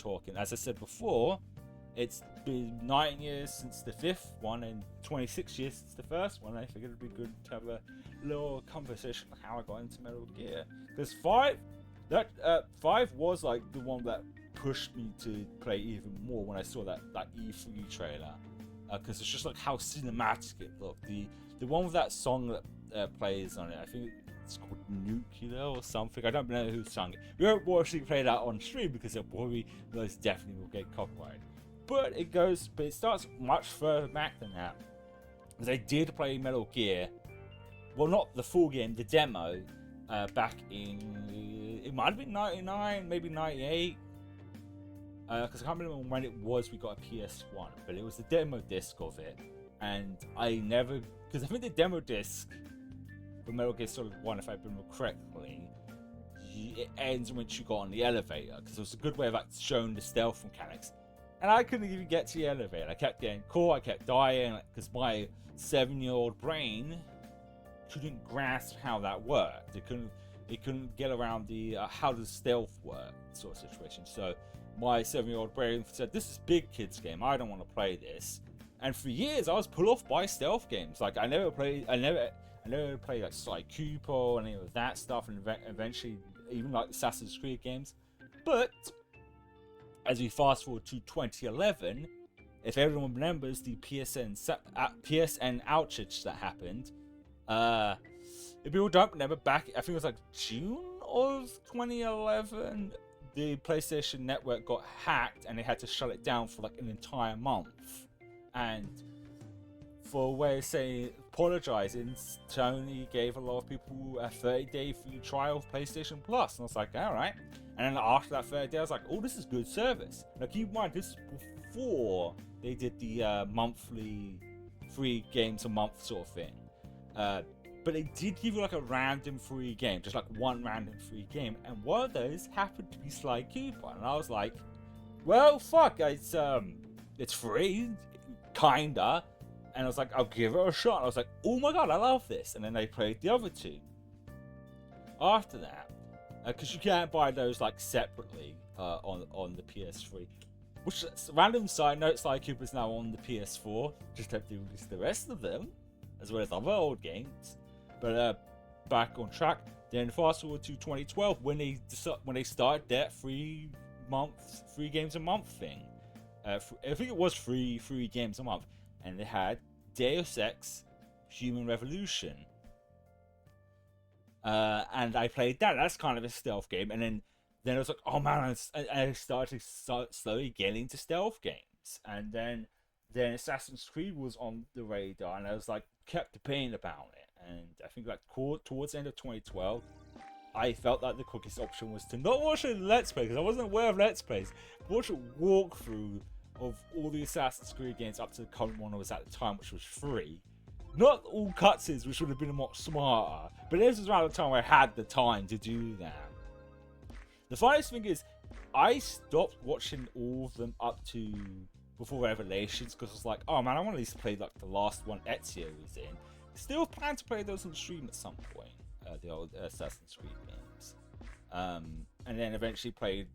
talking. As I said before, it's been 9 years since the 5th one and 26 years since the first one. I figured it'd be good to have a little conversation on how I got into Metal Gear. Because 5 was like the one that pushed me to play even more when I saw that E3 trailer. Because it's just like how cinematic it looked. The one with that song that plays on it, I think it's called Nuclear or something. I don't know who sung it. We won't actually play that on stream because it probably most definitely will get copyrighted. But it starts much further back than that. Because I did play Metal Gear, well, not the full game, the demo, back in, it might have been 99, maybe 98. Because I can't remember when it was we got a PS1, but it was the demo disc of it. And I never, because I think the demo disc for Metal Gear Solid 1, if I remember correctly, it ends once you go on the elevator, because it was a good way of like showing the stealth mechanics. And I couldn't even get to the elevator. I kept getting caught, I kept dying, because my 7-year-old brain couldn't grasp how that worked. It couldn't get around the how does stealth work sort of situation. So my 7-year-old brain said, "This is big kids game. I don't want to play this." And for years, I was put off by stealth games. Like I never played like Sly Cooper or any of that stuff, and eventually even like Assassin's Creed games. But as we fast forward to 2011, if everyone remembers the PSN outage that happened, if people don't remember, back I think it was like June of 2011, the PlayStation Network got hacked and they had to shut it down for like an entire month. And for a way of saying apologizing, Sony gave a lot of people a 30-day free trial of PlayStation Plus, and I was like, all right. And then after that 30 days, I was like, oh, this is good service. Now keep in mind, this is before they did the monthly 3 games a month sort of thing. But they did give you like a random free game, just like one random free game, and one of those happened to be Sly Cooper, and I was like, well, fuck, it's free, kinda. And I was like, I'll give it a shot. And I was like, oh my god, I love this. And then they played the other 2 after that, because you can't buy those like separately on the PS3. Which, random side note, Sly Cooper's now on the PS4. Just have to release the rest of them, as well as other old games. But back on track. Then fast forward to 2012 when they started that 3 games a month thing. I think it was 3 games a month. And they had Deus Ex Human Revolution. And I played that. That's kind of a stealth game. And then I was like, oh man, I started slowly getting into stealth games. And then Assassin's Creed was on the radar. And I was like, kept debating about it. And I think like towards the end of 2012, I felt like the quickest option was to not watch a Let's Play, because I wasn't aware of Let's Plays, but watch a walkthrough of all the Assassin's Creed games up to the current one I was at the time, which was free. Not all cutscenes, which would have been much smarter, but this was around the time I had the time to do that. The funniest thing is, I stopped watching all of them up to before Revelations, because I was like, oh man, I want to at least play like the last one Ezio was in. Still plan to play those on stream at some point, the old Assassin's Creed games. And then eventually played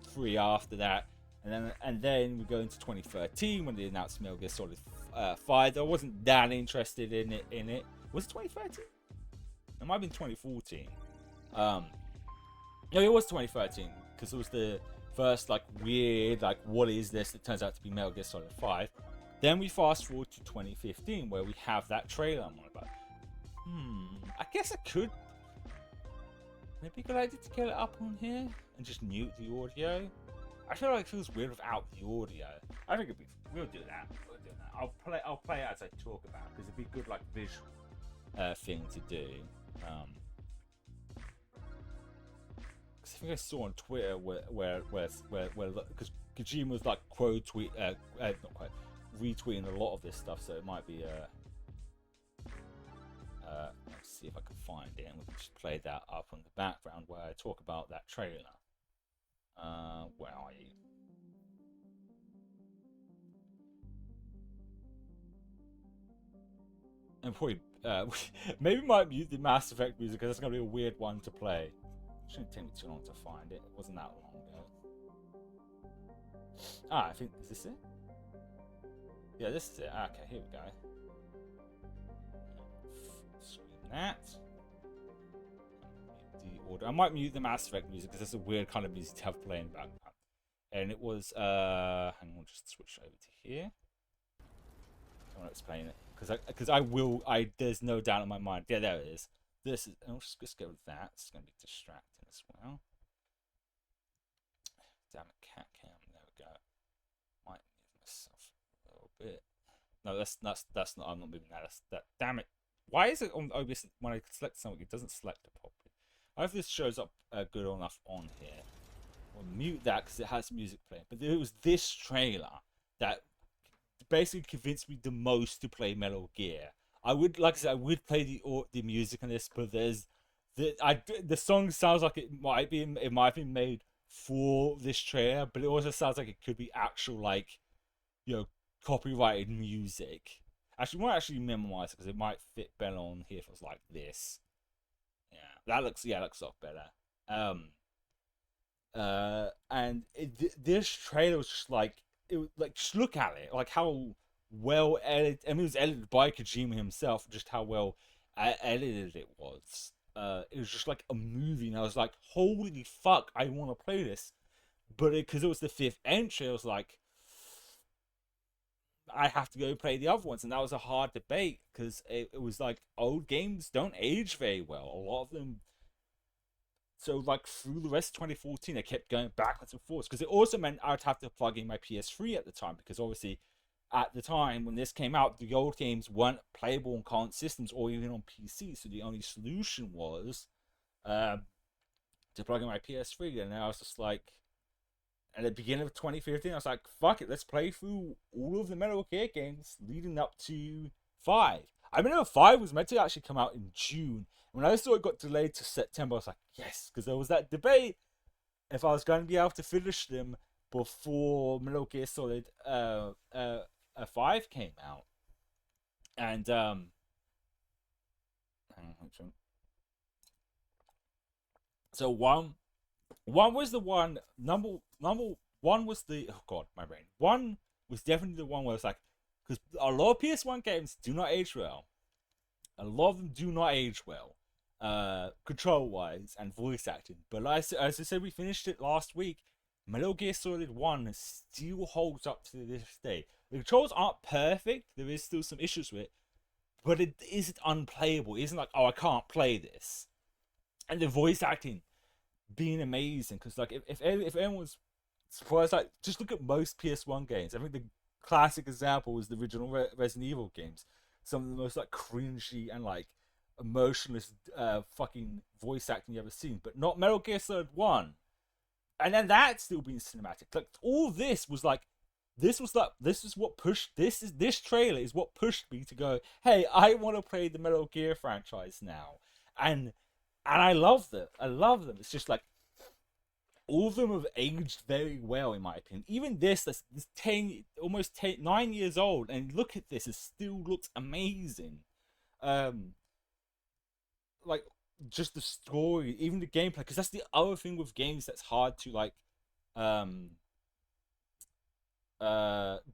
3 after that. And then we go into 2013 when they announced Metal Gear Solid 5. I wasn't that interested in it. Was it 2013? It might have been 2014. No, it was 2013 because it was the first like weird like what is this? It turns out to be Metal Gear Solid 5. Then we fast forward to 2015 where we have that trailer I'm on about. I guess I could. Maybe a good idea to get it up on here and just mute the audio. I feel like it feels weird without the audio. I think we'll do that. I'll play it as I talk about it because it'd be a good like visual thing to do. Because I think I saw on Twitter where because Kojima was like retweeting a lot of this stuff, so it might be let's see if I can find it and we can just play that up on the background where I talk about that trailer. Where are you? And probably maybe might mute the Mass Effect music because it's gonna be a weird one to play. It shouldn't take me too long to find it. It wasn't that long ago. I think, is this it? Yeah, this is it. Okay, here we go. Screen that. The order. I might mute the Mass Effect music because that's a weird kind of music to have playing background. And it was, hang on, just switch over to here. I want to explain it because there's no doubt in my mind. Yeah, there it is. This is, I'll just go with that. It's going to be distracting as well. Damn it, cat cam. There we go. Might move myself a little bit. No, that's not. I'm not moving that. That. Damn it. Why is it on OBS when I select something it doesn't select it properly? I hope this shows up good enough on here. We'll mute that because it has music playing. But it was this trailer that basically convinced me the most to play Metal Gear. I would, like I said, I would play the music on this, but the song sounds like it might be made for this trailer, but it also sounds like it could be actual, like, copyrighted music. Actually, we might actually minimize it because it might fit better on here if it was like this. Yeah, that looks a lot better. This trailer was just like, just look at it, like how well edited. I mean, it was edited by Kojima himself. Just how well edited it was. It was just like a movie, and I was like, holy fuck, I want to play this. But because it was the 5th entry, I was like, I have to go play the other ones, and that was a hard debate because it was like old games don't age very well. A lot of them. So, like, through the rest of 2014, I kept going backwards and forwards because it also meant I'd have to plug in my PS3 at the time because obviously, at the time when this came out, the old games weren't playable on current systems or even on PC. So the only solution was to plug in my PS3, and I was just like, at the beginning of 2015, I was like, fuck it, let's play through all of the Metal Gear games leading up to 5. I remember 5 was meant to actually come out in June. When I saw it got delayed to September, I was like, yes, because there was that debate if I was going to be able to finish them before Metal Gear Solid 5 came out. And so one was the one number one was the, oh god, my brain. One was definitely the one where it's like, because a lot of PS1 games do not age well. A lot of them do not age well, control wise and voice acting. But as I said, we finished it last week. Metal Gear Solid 1 still holds up to this day. The controls aren't perfect, there is still some issues with it, but it isn't unplayable. It isn't like, oh, I can't play this. And the voice acting being amazing, because like if anyone's surprised, like just look at most PS1 games. I think the classic example is the original Resident Evil games. Some of the most like cringy and like emotionless fucking voice acting you ever seen, but not Metal Gear Solid 1. And then that's still being cinematic. Like all this was like, this trailer is what pushed me to go, hey, I want to play the Metal Gear franchise now. And I love them. It's just like, all of them have aged very well, in my opinion. Even this 9 years old, and look at this, it still looks amazing. Like, just the story, even the gameplay, because that's the other thing with games that's hard to like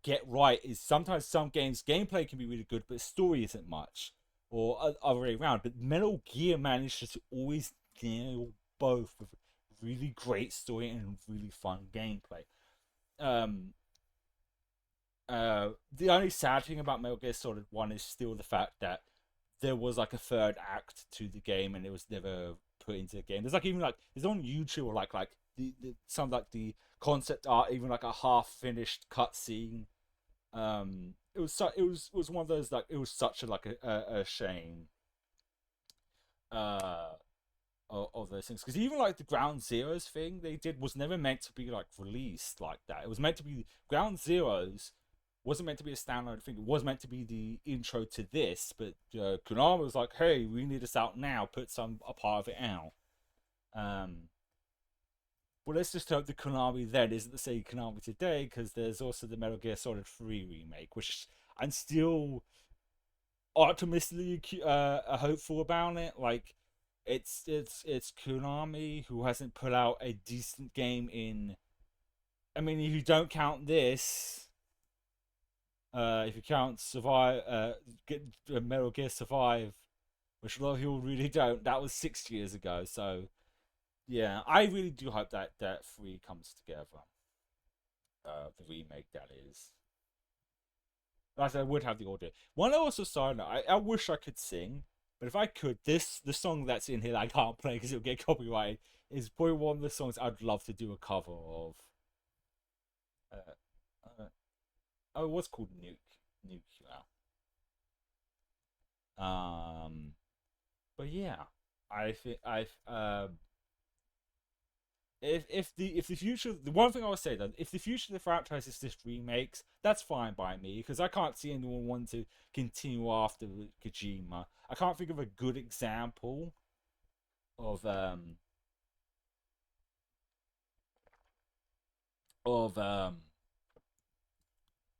get right, is sometimes some games gameplay can be really good, but story isn't much, or other way around. But Metal Gear managed to always nail both with really great story and really fun gameplay. The only sad thing about Metal Gear Solid 1 is still the fact that there was like a third act to the game and it was never put into the game. There's like, even like, there's on YouTube, or like the some like the concept art, even like a half finished cutscene. It was one of those, like, it was such a shame of those things, because even like the Ground Zeroes thing they did was never meant to be like released like that. It was meant to be, Ground Zeroes wasn't meant to be a standalone thing. It was meant to be the intro to this, but Konami was like, hey, we need this out now, put a part of it out. Well, let's just hope the Konami then isn't the same Konami today, because there's also the Metal Gear Solid 3 remake, which I'm still optimistically hopeful about it. Like, it's Konami, who hasn't put out a decent game in I mean, if you don't count this, if you count Survive, Metal Gear Survive, which a lot of people really don't, that was 6 years ago. So yeah, I really do hope that that three comes together. The remake that is. Like I would have the audio. One also side note, I wish I could sing, but if I could, the song that's in here that I can't play because it'll get copyrighted is probably one of the songs I'd love to do a cover of. Uh, uh, oh, it was called Nuclear. But yeah, I think I've if the future, the one thing I would say though, if the future of the franchise is just remakes, that's fine by me because I can't see anyone want to continue after Kojima. I can't think of a good example of of um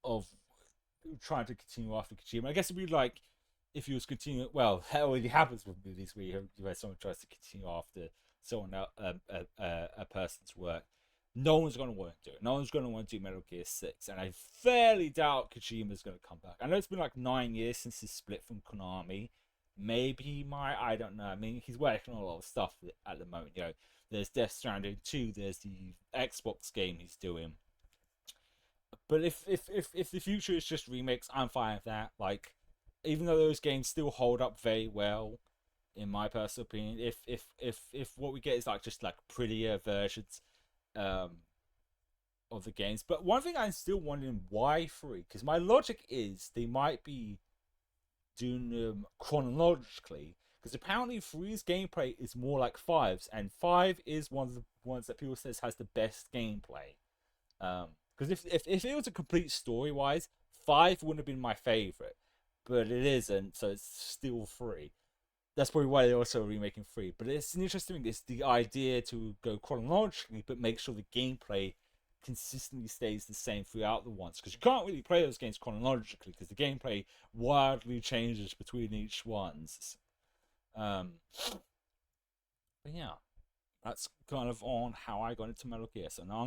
of trying to continue after Kojima. I guess it'd be like if he was continuing. Well, it already happens with movies where someone tries to continue after someone else, a person's work. No one's going to want to do it. No one's going to want to do Metal Gear 6. And I fairly doubt Kojima's going to come back. I know it's been like 9 years since his split from Konami. Maybe he might. I don't know. I mean, he's working on a lot of stuff at the moment. You know, there's Death Stranding 2. There's the Xbox game he's doing. But if the future is just remakes, I'm fine with that. Like, even though those games still hold up very well, in my personal opinion, if what we get is like just like prettier versions um of the games. But one thing I'm still wondering, why three? Because my logic is they might be doing them chronologically. Because apparently three's gameplay is more like five's, and five is one of the ones that people says has the best gameplay. Because if it was a complete story wise, five wouldn't have been my favorite, but it isn't, so it's still three. That's probably why they're also remaking three. But it's an interesting thing. It's the idea to go chronologically, but make sure the gameplay consistently stays the same throughout the ones. Because you can't really play those games chronologically, because the gameplay wildly changes between each ones. But yeah, that's kind of on how I got into Metal Gear. So now I'm